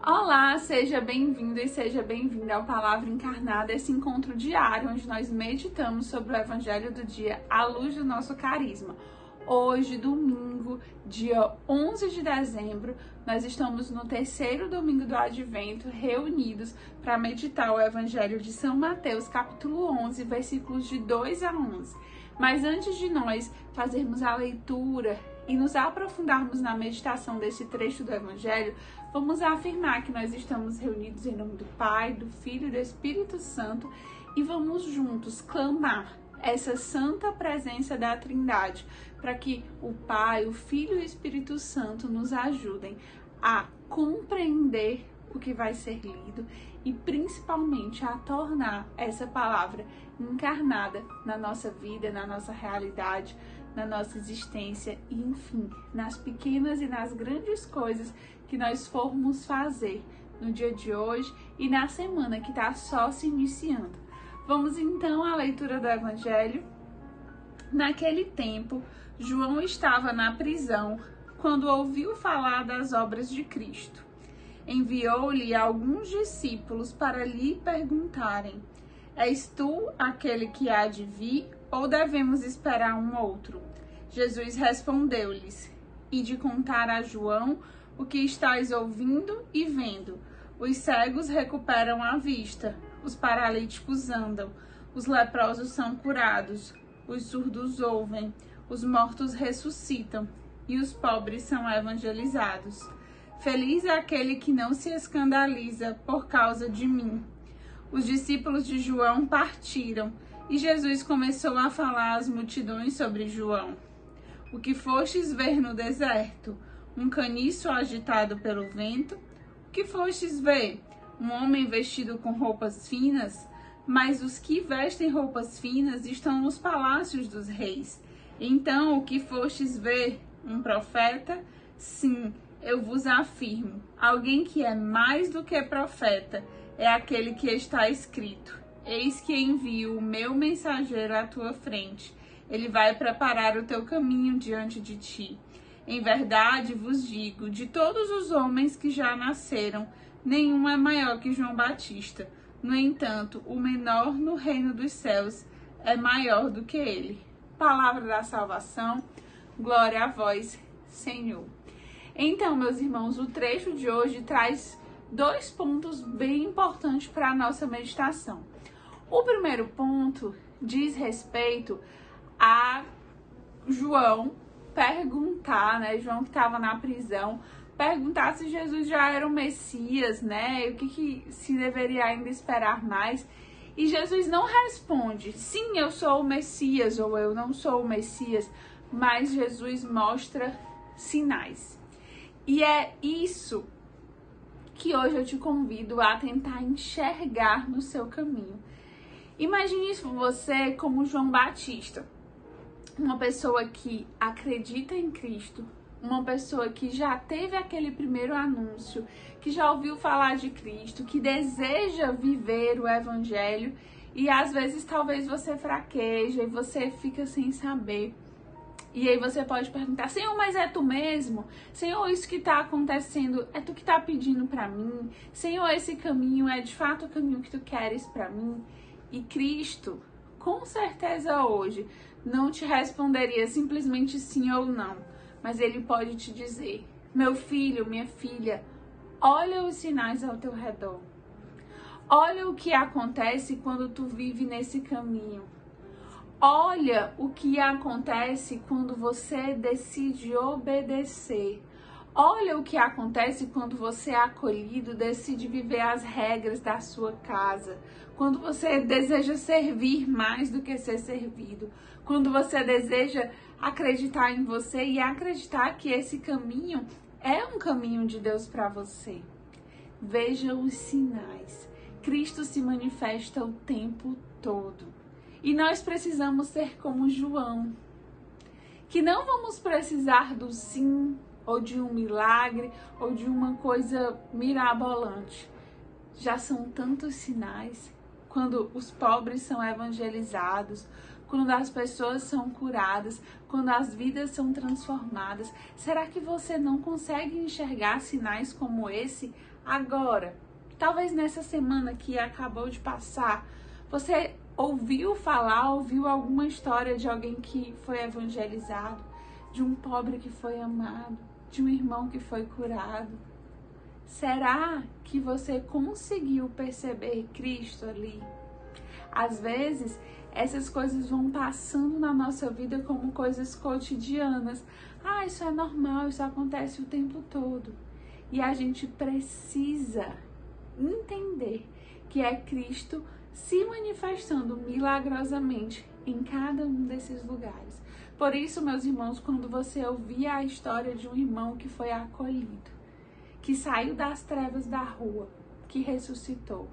Olá, seja bem-vindo e seja bem-vinda ao Palavra Encarnada, esse encontro diário onde nós meditamos sobre o Evangelho do dia à luz do nosso carisma. Hoje, domingo, dia 11 de dezembro, nós estamos no terceiro domingo do Advento, reunidos para meditar o Evangelho de São Mateus, capítulo 11, versículos de 2 a 11. Mas antes de nós fazermos a leitura e nos aprofundarmos na meditação desse trecho do Evangelho, vamos afirmar que nós estamos reunidos em nome do Pai, do Filho e do Espírito Santo e vamos juntos clamar essa santa presença da Trindade para que o Pai, o Filho e o Espírito Santo nos ajudem a compreender o que vai ser lido e principalmente a tornar essa palavra encarnada na nossa vida, na nossa realidade, na nossa existência e, enfim, nas pequenas e nas grandes coisas que nós formos fazer no dia de hoje e na semana que está só se iniciando. Vamos então à leitura do Evangelho. Naquele tempo, João estava na prisão quando ouviu falar das obras de Cristo. Enviou-lhe alguns discípulos para lhe perguntarem: És tu aquele que há de vir ou devemos esperar um outro? Jesus respondeu-lhes: Ide contar a João o que estáis ouvindo e vendo. Os cegos recuperam a vista, os paralíticos andam, os leprosos são curados, os surdos ouvem, os mortos ressuscitam e os pobres são evangelizados. Feliz é aquele que não se escandaliza por causa de mim. Os discípulos de João partiram e Jesus começou a falar às multidões sobre João. O que fostes ver no deserto? Um caniço agitado pelo vento? O que fostes ver? Um homem vestido com roupas finas? Mas os que vestem roupas finas estão nos palácios dos reis. Então, o que fostes ver? Um profeta? Sim, eu vos afirmo, alguém que é mais do que profeta é aquele que está escrito: Eis que envio o meu mensageiro à tua frente. Ele vai preparar o teu caminho diante de ti. Em verdade vos digo, de todos os homens que já nasceram, nenhum é maior que João Batista. No entanto, o menor no reino dos céus é maior do que ele. Palavra da salvação, glória a vós, Senhor. Então, meus irmãos, o trecho de hoje traz dois pontos bem importantes para a nossa meditação. O primeiro ponto diz respeito a João perguntar, né? João que estava na prisão, perguntar se Jesus já era o Messias, né? O que se deveria ainda esperar mais. E Jesus não responde, sim, eu sou o Messias, ou eu não sou o Messias, mas Jesus mostra sinais. E é isso que hoje eu te convido a tentar enxergar no seu caminho. Imagine você como João Batista, uma pessoa que acredita em Cristo, uma pessoa que já teve aquele primeiro anúncio, que já ouviu falar de Cristo, que deseja viver o Evangelho e às vezes talvez você fraqueja e você fica sem saber. E aí você pode perguntar: Senhor, mas é tu mesmo? Senhor, isso que está acontecendo, é tu que está pedindo para mim? Senhor, esse caminho é de fato o caminho que tu queres para mim? E Cristo, com certeza hoje, não te responderia simplesmente sim ou não. Mas Ele pode te dizer: meu filho, minha filha, olha os sinais ao teu redor. Olha o que acontece quando tu vive nesse caminho. Olha o que acontece quando você decide obedecer. Olha o que acontece quando você é acolhido, decide viver as regras da sua casa. Quando você deseja servir mais do que ser servido. Quando você deseja acreditar em você e acreditar que esse caminho é um caminho de Deus para você. Veja os sinais. Cristo se manifesta o tempo todo. E nós precisamos ser como João, que não vamos precisar do sim, ou de um milagre, ou de uma coisa mirabolante. Já são tantos sinais, quando os pobres são evangelizados, quando as pessoas são curadas, quando as vidas são transformadas. Será que você não consegue enxergar sinais como esse Agora, talvez nessa semana que acabou de passar, você ouviu falar, ouviu alguma história de alguém que foi evangelizado, de um pobre que foi amado, de um irmão que foi curado. Será que você conseguiu perceber Cristo ali? Às vezes, essas coisas vão passando na nossa vida como coisas cotidianas. Ah, isso é normal, isso acontece o tempo todo. E a gente precisa entender que é Cristo se manifestando milagrosamente em cada um desses lugares. Por isso, meus irmãos, quando você ouvir a história de um irmão que foi acolhido, que saiu das trevas da rua, que ressuscitou,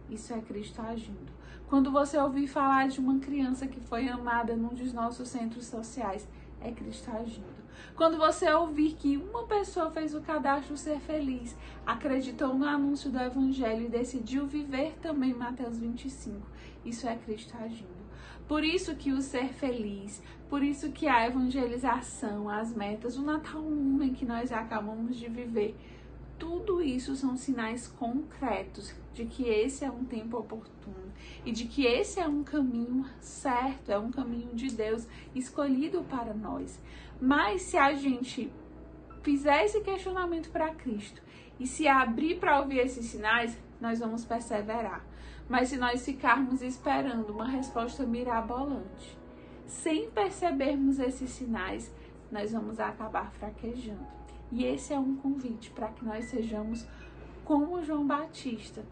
isso é Cristo agindo. Quando você ouvir falar de uma criança que foi amada num dos nossos centros sociais, é Cristo agindo. Quando você ouvir que uma pessoa fez o cadastro Ser Feliz, acreditou no anúncio do Evangelho e decidiu viver também Mateus 25, isso é Cristo agindo. Por isso que o ser feliz, por isso que a evangelização, as metas, o Natal Lumen que nós acabamos de viver, tudo isso são sinais concretos de que esse é um tempo oportuno e de que esse é um caminho certo, é um caminho de Deus escolhido para nós. Mas se a gente fizer esse questionamento para Cristo e se abrir para ouvir esses sinais, nós vamos perseverar. Mas se nós ficarmos esperando uma resposta mirabolante, sem percebermos esses sinais, nós vamos acabar fraquejando. E esse é um convite para que nós sejamos como João Batista,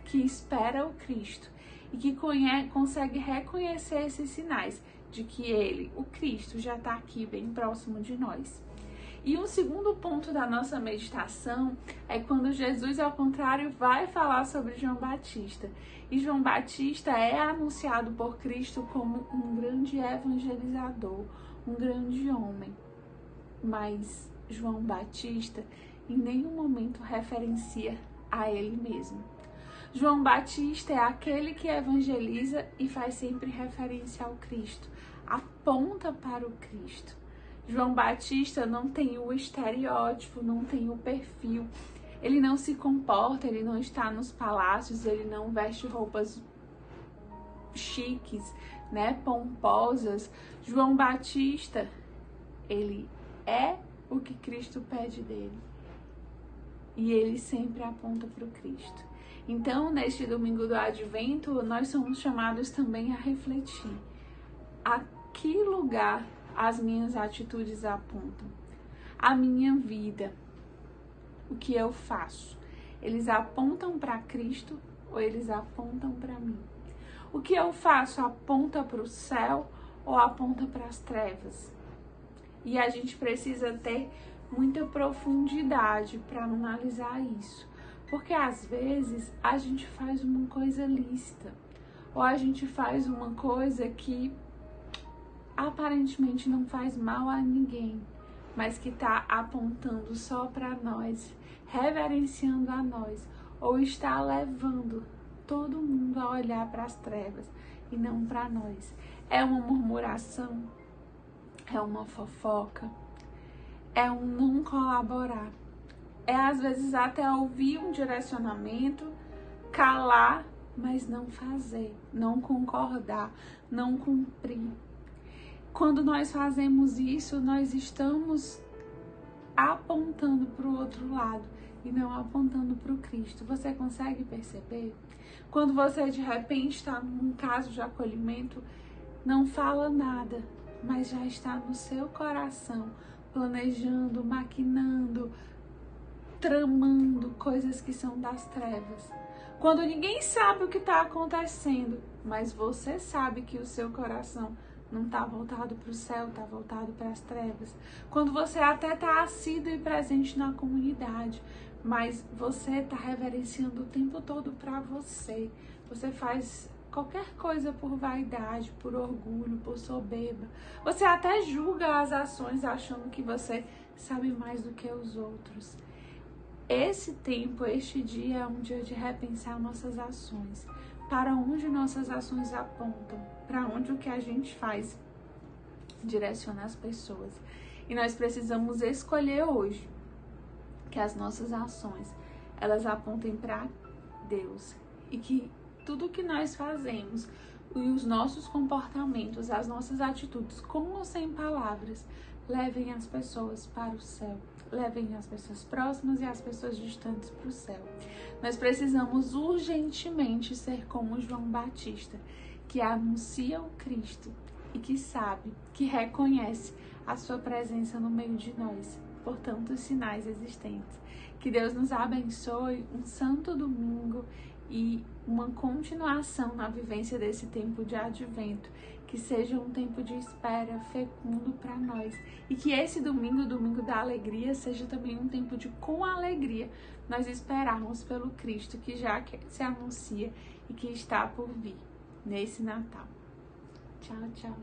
que espera o Cristo e que consegue reconhecer esses sinais de que ele, o Cristo, já está aqui bem próximo de nós. E um segundo ponto da nossa meditação é quando Jesus, ao contrário, vai falar sobre João Batista. E João Batista é anunciado por Cristo como um grande evangelizador, um grande homem. Mas João Batista em nenhum momento referencia a ele mesmo. João Batista é aquele que evangeliza e faz sempre referência ao Cristo, aponta para o Cristo. João Batista não tem o estereótipo, não tem o perfil, ele não se comporta, ele não está nos palácios, ele não veste roupas chiques, né, pomposas. João Batista, ele é o que Cristo pede dele. E ele sempre aponta para o Cristo. Então, neste domingo do Advento, nós somos chamados também a refletir. A que lugar as minhas atitudes apontam? A minha vida, o que eu faço? Eles apontam para Cristo ou eles apontam para mim? O que eu faço aponta para o céu ou aponta para as trevas? E a gente precisa ter muita profundidade para analisar isso. Porque às vezes a gente faz uma coisa lícita, ou a gente faz uma coisa que aparentemente não faz mal a ninguém, mas que está apontando só para nós, reverenciando a nós, ou está levando todo mundo a olhar para as trevas e não para nós. É uma murmuração, é uma fofoca, é um não colaborar. É às vezes até ouvir um direcionamento, calar, mas não fazer, não concordar, não cumprir. Quando nós fazemos isso, nós estamos apontando para o outro lado e não apontando para o Cristo. Você consegue perceber? Quando você de repente está num caso de acolhimento, não fala nada, mas já está no seu coração, planejando, maquinando, tramando coisas que são das trevas. Quando ninguém sabe o que está acontecendo, mas você sabe que o seu coração não está voltado para o céu, está voltado para as trevas. Quando você até está assíduo e presente na comunidade, mas você está reverenciando o tempo todo para você. Você faz qualquer coisa por vaidade, por orgulho, por soberba. Você até julga as ações achando que você sabe mais do que os outros. Esse tempo, este dia é um dia de repensar nossas ações. Para onde nossas ações apontam? Para onde o que a gente faz direciona as pessoas? E nós precisamos escolher hoje que as nossas ações, elas apontem para Deus. E que tudo que nós fazemos e os nossos comportamentos, as nossas atitudes, com ou sem palavras, levem as pessoas para o céu. Levem as pessoas próximas e as pessoas distantes para o céu. Nós precisamos urgentemente ser como João Batista, que anuncia o Cristo e que sabe, que reconhece a sua presença no meio de nós, por tantos sinais existentes. Que Deus nos abençoe, um santo domingo e uma continuação na vivência desse tempo de advento, que seja um tempo de espera fecundo para nós, e que esse domingo, o domingo da alegria, seja também um tempo de, com alegria, nós esperarmos pelo Cristo que já se anuncia e que está por vir nesse Natal. Tchau, tchau.